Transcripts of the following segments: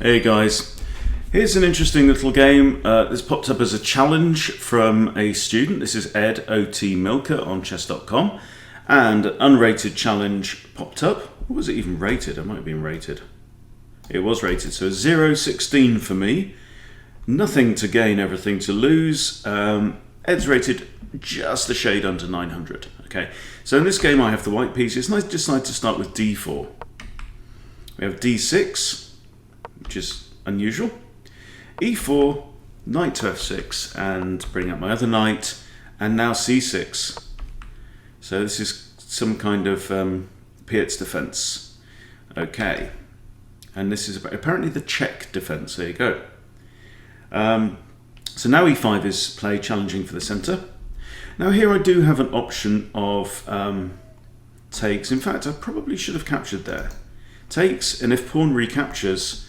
Hey guys, here's an interesting little game. This popped up as a challenge from a student. This is Ed O.T. Milker on chess.com, and an unrated challenge popped up. What was it even rated? It might have been rated. It was rated, so 0-16 for me. Nothing to gain, everything to lose. Ed's rated just a shade under 900. Okay, so in this game I have the white pieces, and I decide to start with d4. We have d6, which is unusual. e4, knight to f6, and bring up my other knight, and now c6. So this is some kind of Piet's defense. Okay, and this is apparently the Czech defense. There you go. So now e5 is played, challenging for the center. Now here I do have an option of takes. In fact, I probably should have captured there. Takes, and if pawn recaptures,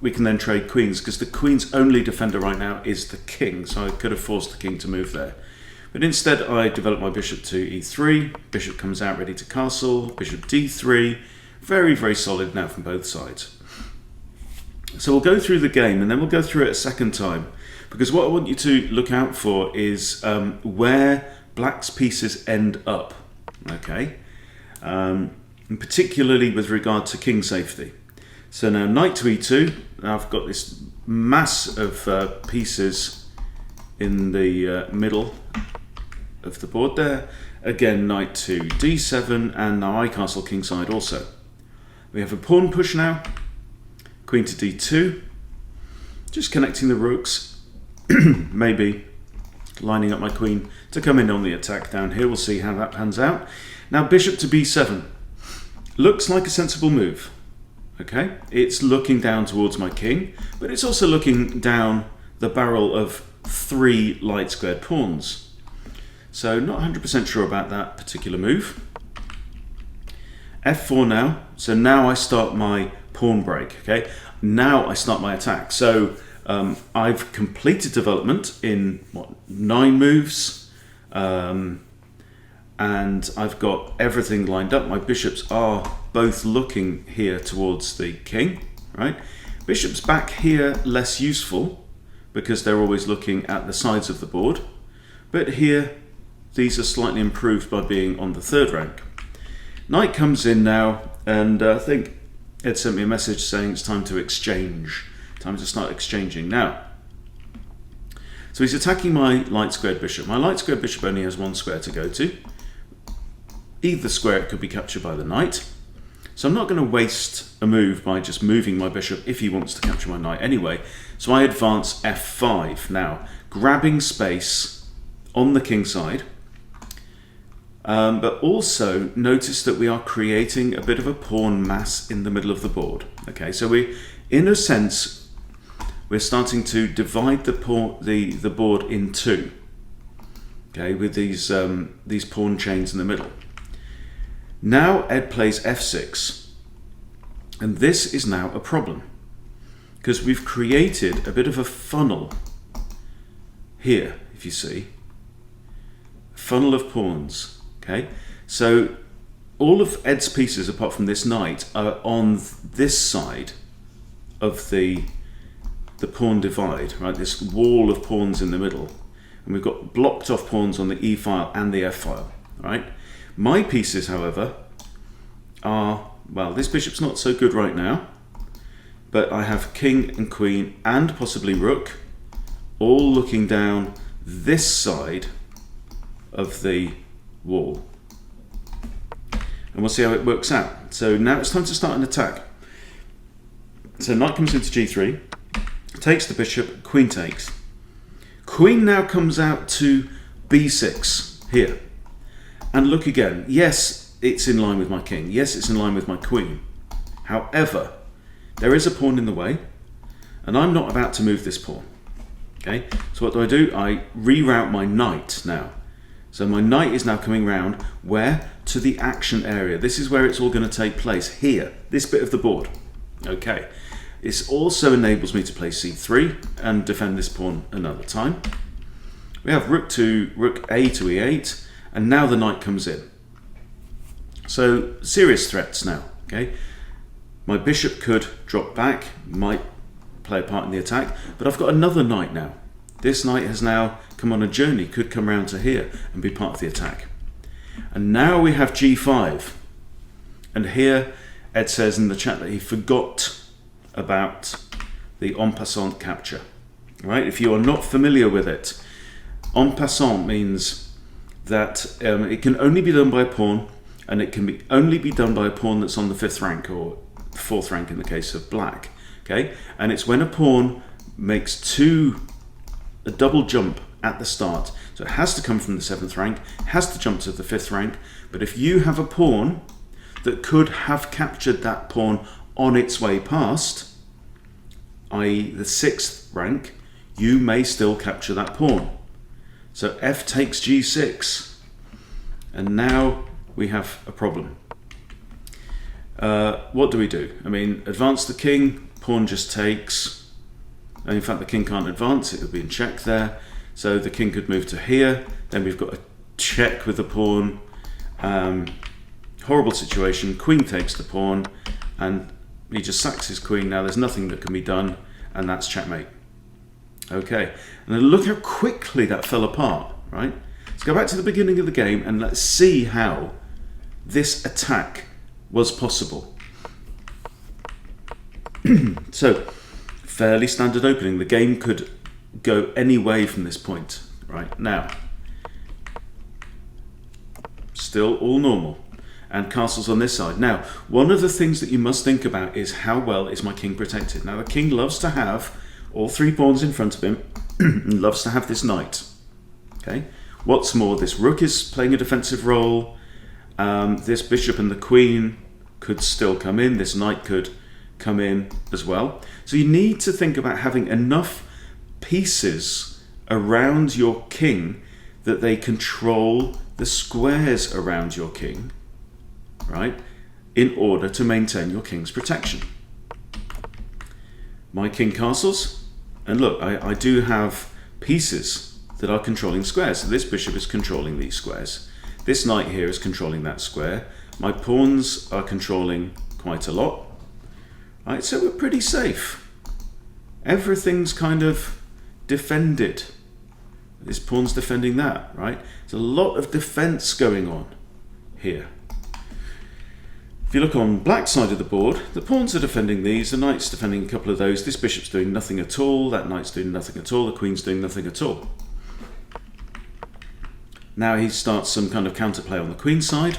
we can then trade queens, because the queen's only defender right now is the king, so I could have forced the king to move there. But instead I develop my bishop to e3, bishop comes out ready to castle, bishop d3, very, very solid now from both sides. So we'll go through the game, and then we'll go through it a second time, because what I want you to look out for is where black's pieces end up, okay? And particularly with regard to king safety. So now knight to e2, I've got this mass of pieces in the middle of the board there. Again, knight to d7, and now I castle kingside also. We have a pawn push now, queen to d2, just connecting the rooks, maybe lining up my queen to come in on the attack down here. We'll see how that pans out. Now bishop to b7, looks like a sensible move. Okay, it's looking down towards my king, but it's also looking down the barrel of 3 light squared pawns. So not 100% sure about that particular move. f4 now, so now I start my pawn break, okay? Now I start my attack. So I've completed development in, 9 moves, and I've got everything lined up. My bishops are both looking here towards the king, right? Bishops back here less useful because they're always looking at the sides of the board. But here, these are slightly improved by being on the 3rd rank. Knight comes in now, and I think Ed sent me a message saying it's time to exchange. Time to start exchanging now. So he's attacking my light squared bishop. My light squared bishop only has 1 square to go to. Either square could be captured by the knight. So I'm not going to waste a move by just moving my bishop if he wants to capture my knight anyway. So I advance f5 now, grabbing space on the king side. But also notice that we are creating a bit of a pawn mass in the middle of the board. Okay, so in a sense, we're starting to divide the board in 2. Okay, with these pawn chains in the middle. Now Ed plays f6, and this is now a problem because we've created a bit of a funnel here, if you see, a funnel of pawns. Okay, so all of Ed's pieces apart from this knight are on this side of the pawn divide, right? This wall of pawns in the middle, and we've got blocked off pawns on the e file and the f file, right? My pieces, however, are, well, this bishop's not so good right now, but I have king and queen and possibly rook all looking down this side of the wall. And we'll see how it works out. So now it's time to start an attack. So knight comes into g3, takes the bishop, queen takes. Queen now comes out to b6 here. And look again, yes, it's in line with my king. Yes, it's in line with my queen. However, there is a pawn in the way, and I'm not about to move this pawn. Okay, so what do? I reroute my knight now. So my knight is now coming round where? To the action area. This is where it's all going to take place, here, this bit of the board. Okay, this also enables me to play c3 and defend this pawn another time. We have rook a to e8. And now the knight comes in. So serious threats now, okay? My bishop could drop back, might play a part in the attack, but I've got another knight now. This knight has now come on a journey, could come round to here and be part of the attack. And now we have g5. And here Ed says in the chat that he forgot about the en passant capture. Right? If you are not familiar with it, en passant means that it can only be done by a pawn, and it can only be done by a pawn that's on the 5th rank or 4th rank in the case of black. Okay? And it's when a pawn makes a double jump at the start. So it has to come from the 7th rank, has to jump to the 5th rank, but if you have a pawn that could have captured that pawn on its way past, i.e. the 6th rank, you may still capture that pawn. So f takes g6, and now we have a problem. What do we do? I mean, advance the king, pawn just takes, and in fact the king can't advance, it would be in check there, so the king could move to here, then we've got a check with the pawn, horrible situation, queen takes the pawn, and he just sacks his queen. Now there's nothing that can be done, and that's checkmate. Okay, and then look how quickly that fell apart, right? Let's go back to the beginning of the game and let's see how this attack was possible. So, fairly standard opening. The game could go any way from this point, right? Now, still all normal. And castles on this side. Now, one of the things that you must think about is how well is my king protected. Now, the king loves to have all 3 pawns in front of him and loves to have this knight. Okay. What's more, this rook is playing a defensive role. This bishop and the queen could still come in. This knight could come in as well. So you need to think about having enough pieces around your king that they control the squares around your king, right, in order to maintain your king's protection. My king castles, and look, I do have pieces that are controlling squares. So this bishop is controlling these squares. This knight here is controlling that square. My pawns are controlling quite a lot. Right, so we're pretty safe. Everything's kind of defended. This pawn's defending that, right? There's a lot of defense going on here. If you look on black side of the board, the pawns are defending these, the knight's defending a couple of those, this bishop's doing nothing at all, that knight's doing nothing at all, the queen's doing nothing at all. Now he starts some kind of counterplay on the queen side,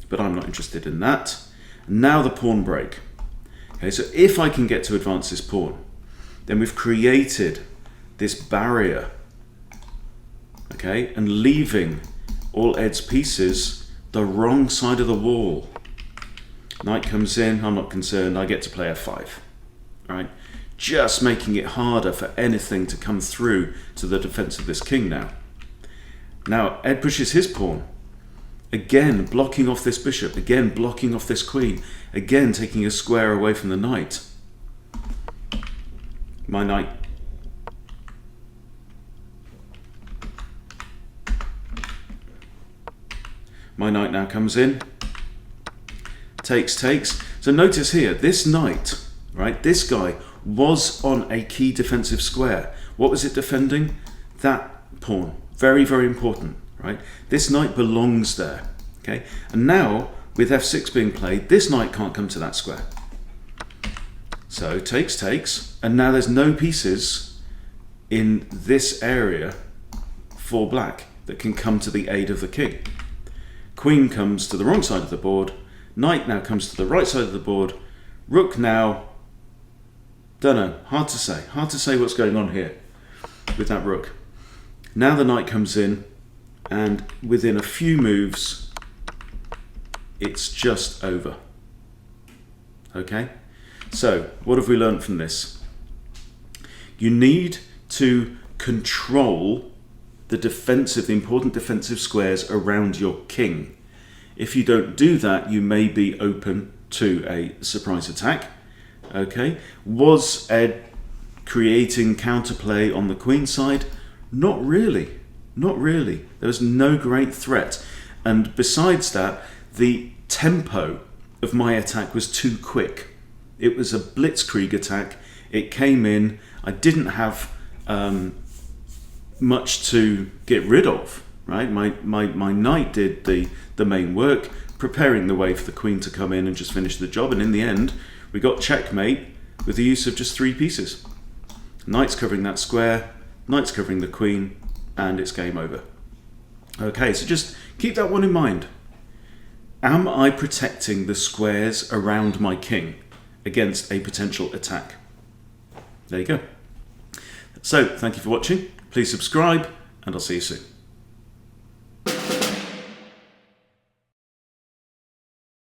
but I'm not interested in that. Now the pawn break. Okay, so if I can get to advance this pawn, then we've created this barrier, okay, and leaving all Ed's pieces the wrong side of the wall. Knight comes in, I'm not concerned, I get to play f5, right? Just making it harder for anything to come through to the defense of this king now. Now, Ed pushes his pawn, again blocking off this bishop, again blocking off this queen, again taking a square away from the knight. My knight now comes in, takes. So notice here, this knight, right, this guy was on a key defensive square. What was it defending? That pawn. Very, very important, right? This knight belongs there, okay? And now, with f6 being played, this knight can't come to that square. So takes, and now there's no pieces in this area for black that can come to the aid of the king. Queen comes to the wrong side of the board, knight now comes to the right side of the board, rook now, don't know, hard to say what's going on here with that rook. Now the knight comes in, and within a few moves, it's just over. Okay? So, what have we learned from this? You need to control the important defensive squares around your king. If you don't do that, you may be open to a surprise attack. Okay? Was Ed creating counterplay on the queen side? Not really. There was no great threat. And besides that, the tempo of my attack was too quick. It was a blitzkrieg attack It came in. I didn't have much to get rid of, right? My knight did the main work, preparing the way for the queen to come in and just finish the job. And in the end, we got checkmate with the use of just 3 pieces. Knight's covering that square, knight's covering the queen, and it's game over. Okay, so just keep that one in mind. Am I protecting the squares around my king against a potential attack? There you go. So, thank you for watching. Please subscribe, and I'll see you soon.